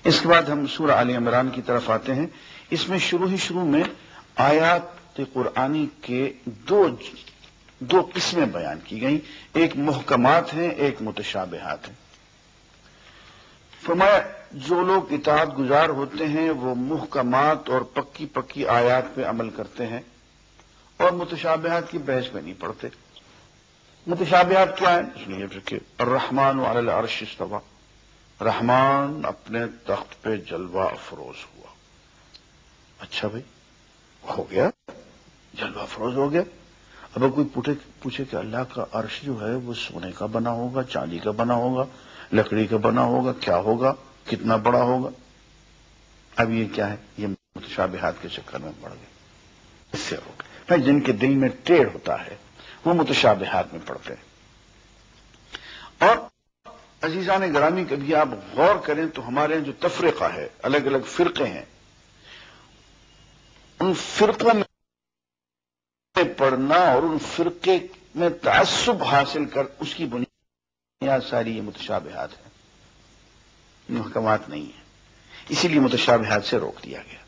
اس کے بعد ہم سورہ آل عمران کی طرف آتے ہیں. اس میں شروع میں آیات قرآنی کے دو قسمیں بیان کی گئیں. ایک محکمات ہیں، ایک متشابہات ہیں. فرمایا جو لوگ اطاعت گزار ہوتے ہیں وہ محکمات اور پکی آیات پہ عمل کرتے ہیں اور متشابہات کی بحث میں نہیں پڑتے. متشابہات کیا ہیں؟ اس میں یہ کہ الرحمن علی العرش استوى، رحمان اپنے تخت پہ جلوہ افروز ہوا. اچھا بھائی، ہو گیا، جلوہ افروز ہو گیا. اب کوئی پوچھے کہ اللہ کا عرش جو ہے وہ سونے کا بنا ہوگا، چاندی کا بنا ہوگا، لکڑی کا بنا ہوگا، کیا ہوگا، کتنا بڑا ہوگا؟ اب یہ کیا ہے؟ یہ متشابہات کے چکر میں پڑ گئے. اس سے ہو گئے جن کے دل میں ٹیڑھ ہوتا ہے وہ متشابہات میں پڑتے ہیں. اور عزیزان گرامی کبھی آپ غور کریں تو ہمارے یہاں جو تفرقہ ہے، الگ الگ فرقے ہیں، ان فرقوں میں پڑھنا اور ان فرقے میں تعصب حاصل کر اس کی بنیاد ساری یہ متشابہات ہیں، محکمات نہیں ہے. اسی لیے متشابہات سے روک دیا گیا.